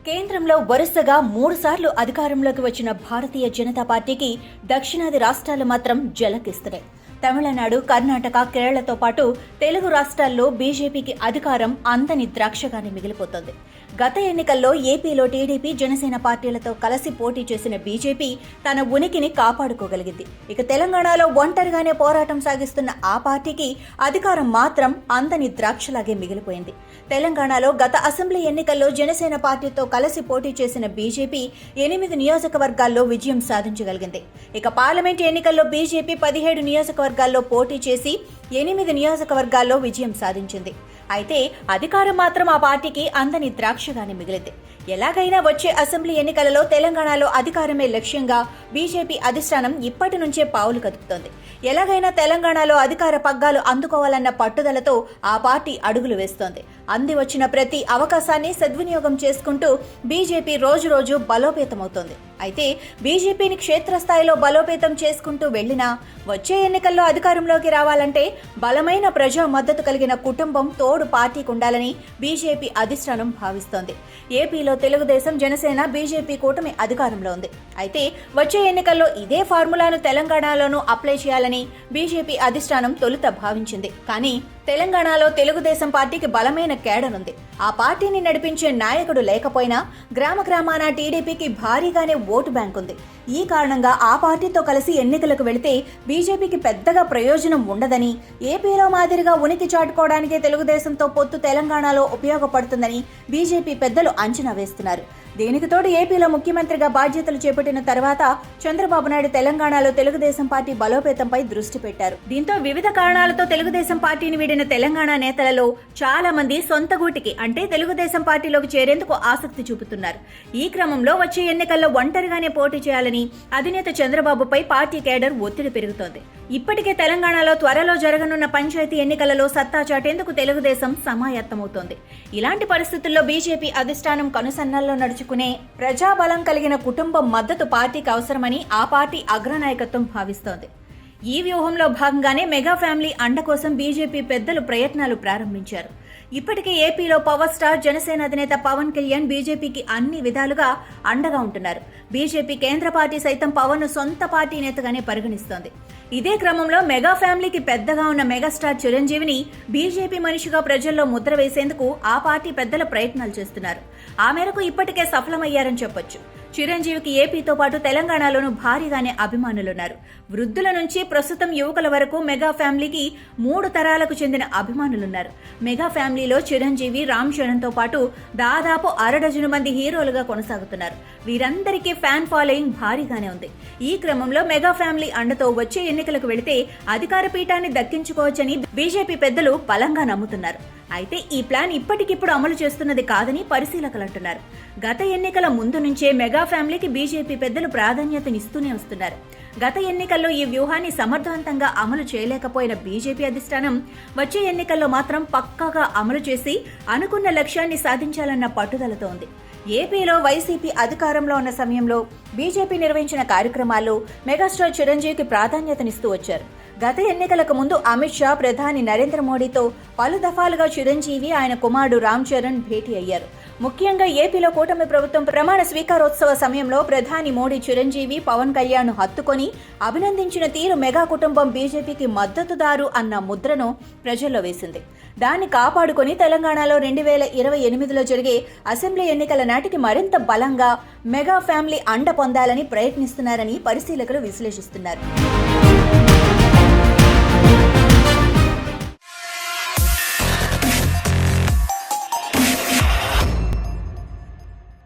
కేంద్రంలో వరుసగా 3 సార్లు అధికారంలోకి వచ్చిన భారతీయ జనతా పార్టీకి దక్షిణాది రాష్ట్రాలు మాత్రం జలకిస్తున్నాయి. తమిళనాడు, కర్ణాటక, కేరళతో పాటు తెలుగు రాష్ట్రాల్లో బీజేపీకి అధికారం అందని ద్రాక్షగానే మిగిలిపోతోంది. గత ఎన్నికల్లో ఏపీలో టీడీపీ, జనసేన పార్టీలతో కలిసి పోటీ చేసిన బీజేపీ తన ఉనికిని కాపాడుకోగలిగింది. ఇక తెలంగాణలో ఒంటరిగానే పోరాటం సాగిస్తున్న ఆ పార్టీకి అధికారం మాత్రం అందని ద్రాక్షలాగే మిగిలిపోయింది. తెలంగాణలో గత అసెంబ్లీ ఎన్నికల్లో జనసేన పార్టీతో కలిసి పోటీ చేసిన బీజేపీ 8 నియోజకవర్గాల్లో విజయం సాధించగలిగింది. ఇక పార్లమెంట్ ఎన్నికల్లో బీజేపీ 17 నియోజకవర్గాల్లో పోటీ చేసి 8 నియోజకవర్గాల్లో విజయం సాధించింది. అయితే అధికారం మాత్రం ఆ పార్టీకి అందని ద్రాక్షగానే మిగిలింది. ఎలాగైనా వచ్చే అసెంబ్లీ ఎన్నికలలో తెలంగాణలో అధికారమే లక్ష్యంగా బీజేపీ అధిష్టానం ఇప్పటి నుంచే పావులు కదుపుతోంది. ఎలాగైనా తెలంగాణలో అధికార పగ్గాలు అందుకోవాలన్న పట్టుదలతో ఆ పార్టీ అడుగులు వేస్తోంది. అంది వచ్చిన ప్రతి అవకాశాన్ని సద్వినియోగం చేసుకుంటూ బీజేపీ రోజురోజు బలోపేతమవుతోంది. అయితే బీజేపీని క్షేత్రస్థాయిలో బలోపేతం చేసుకుంటూ వెళ్లినా వచ్చే ఎన్నికల్లో అధికారంలోకి రావాలంటే బలమైన ప్రజా మద్దతు కలిగిన కుటుంబం తోడు పార్టీకి ఉండాలని బీజేపీ అధిష్టానం భావిస్తోంది. ఏపీలో తెలుగుదేశం, జనసేన, బీజేపీ కూటమి అధికారంలో ఉంది. అయితే వచ్చే ఎన్నికల్లో ఇదే ఫార్ములాను తెలంగాణలోనూ అప్లై చేయాలని బీజేపీ అధిష్టానం తొలుత భావించింది. కానీ తెలంగాణలో తెలుగుదేశం పార్టీకి బలమైన కేడర్ ఉంది. ఆ పార్టీని నడిపించే నాయకుడు లేకపోయినా గ్రామాన టీడీపీకి భారీగానే ఓటు బ్యాంక్ ఉంది. ఈ కారణంగా ఆ పార్టీతో కలిసి ఎన్నికలకు వెళితే బీజేపీకి పెద్దగా ప్రయోజనం ఉండదని, ఏపీలో మాదిరిగా ఉనికి చాటుకోవడానికి తెలుగుదేశంతో పొత్తు తెలంగాణలో ఉపయోగపడుతుందని బీజేపీ పెద్దలు అంచనా వేస్తున్నారు. దీనికి తోడు ఏపీలో ముఖ్యమంత్రిగా బాధ్యతలు చేపట్టిన తర్వాత చంద్రబాబు నాయుడు తెలంగాణలో తెలుగుదేశం పార్టీ బలోపేతంపై దృష్టి పెట్టారు. దీంతో వివిధ కారణాలతో తెలుగుదేశం పార్టీని వీడిన తెలంగాణ నేతలలో చాలా మంది సొంత గూటికి అంటే తెలుగుదేశం పార్టీలోకి చేరేందుకు ఆసక్తి చూపుతున్నారు. ఈ క్రమంలో వచ్చే ఎన్నికల్లో ఒంటరిగానే పోటీ చేయాలని అధినేత చంద్రబాబుపై పార్టీ కేడర్ ఒత్తిడి పెరుగుతోంది. ఇప్పటికే తెలంగాణలో త్వరలో జరగనున్న పంచాయతీ ఎన్నికలలో సత్తా చాటేందుకు తెలుగుదేశం సమాయత్తమవుతోంది. ఇలాంటి పరిస్థితుల్లో బీజేపీ అధిష్టానం కనుసన్నల్లో నడుచుకునే ప్రజాబలం కలిగిన కుటుంబం మద్దతు పార్టీకి అవసరమని ఆ పార్టీ అగ్రనాయకత్వం భావిస్తోంది. ఈ వ్యూహంలో భాగంగానే మెగా ఫ్యామిలీ అండ కోసం బీజేపీ పెద్దలు ప్రయత్నాలు ప్రారంభించారు. ఇప్పటికే ఏపీలో పవర్ స్టార్ జనసేన అధినేత పవన్ కళ్యాణ్ బీజేపీకి అన్ని విధాలుగా అండగా ఉంటున్నారు. బీజేపీ కేంద్ర పార్టీ సైతం పవన్ ను సొంత పార్టీ నేతగానే పరిగణిస్తోంది. ఇదే క్రమంలో మెగా ఫ్యామిలీకి పెద్దగా ఉన్న మెగాస్టార్ చిరంజీవిని బీజేపీ మనిషిగా ప్రజల్లో ముద్ర వేసేందుకు ఆ పార్టీ పెద్దల ప్రయత్నాలు చేస్తున్నారు. ఆ మేరకు ఇప్పటికే సఫలమయ్యారని చెప్పొచ్చు. చిరంజీవికి ఏపీతో పాటు తెలంగాణలోనూ భారీగానే అభిమానులున్నారు. వృద్ధుల నుంచి ప్రస్తుతం యువకుల వరకు మెగా ఫ్యామిలీకి 3 తరాలకు చెందిన అభిమానులున్నారు. మెగా ఫ్యామిలీలో చిరంజీవి, రామ్ చరణ్ తో పాటు దాదాపు 1/2 డజను మంది హీరోలుగా కొనసాగుతున్నారు. వీరందరికీ ఫ్యాన్ ఫాలోయింగ్ భారీగానే ఉంది. ఈ క్రమంలో మెగా ఫ్యామిలీ అండతో వచ్చే ఎన్నికలకు వెళితే అధికార పీఠాన్ని దక్కించుకోవచ్చని బీజేపీ పెద్దలు బలంగా నమ్ముతున్నారు. అయితే ఈ ప్లాన్ ఇప్పటికిప్పుడు అమలు చేస్తున్నది కాదని పరిశీలకులు అంటున్నారు. గత ఎన్నికల ముందు నుంచే మెగా ఫ్యామిలీకి బీజేపీ పెద్దలు ప్రాధాన్యతనిస్తూనే వస్తున్నారు. గత ఎన్నికల్లో ఈ వ్యూహాన్ని సమర్థవంతంగా అమలు చేయలేకపోయిన బీజేపీ అధిష్టానం వచ్చే ఎన్నికల్లో మాత్రం పక్కాగా అమలు చేసి అనుకున్న లక్ష్యాన్ని సాధించాలన్న పట్టుదలతో ఉంది. ఏపీలో వైసీపీ అధికారంలో ఉన్న సమయంలో బీజేపీ నిర్వహించిన కార్యక్రమాల్లో మెగాస్టార్ చిరంజీవికి ప్రాధాన్యతనిస్తూ వచ్చారు. గత ఎన్నికలకు ముందు అమిత్ షా, ప్రధాని నరేంద్ర మోడీతో పలు దఫాలుగా చిరంజీవి, ఆయన కుమారుడు రామ్ చరణ్ భేటీ అయ్యారు. ముఖ్యంగా ఏపీలో కూటమి ప్రభుత్వం ప్రమాణ స్వీకారోత్సవ సమయంలో ప్రధాని మోడీ చిరంజీవి, పవన్ కళ్యాణ్ హత్తుకొని అభినందించిన తీరు మెగా కుటుంబం బీజేపీకి మద్దతుదారు అన్న ముద్రను ప్రజల్లో వేసింది. దాన్ని కాపాడుకొని తెలంగాణలో 2028లో జరిగే అసెంబ్లీ ఎన్నికల నాటికి మరింత బలంగా మెగా ఫ్యామిలీ అండ పొందాలని ప్రయత్నిస్తున్నారని పరిశీలకులు విశ్లేషిస్తున్నారు.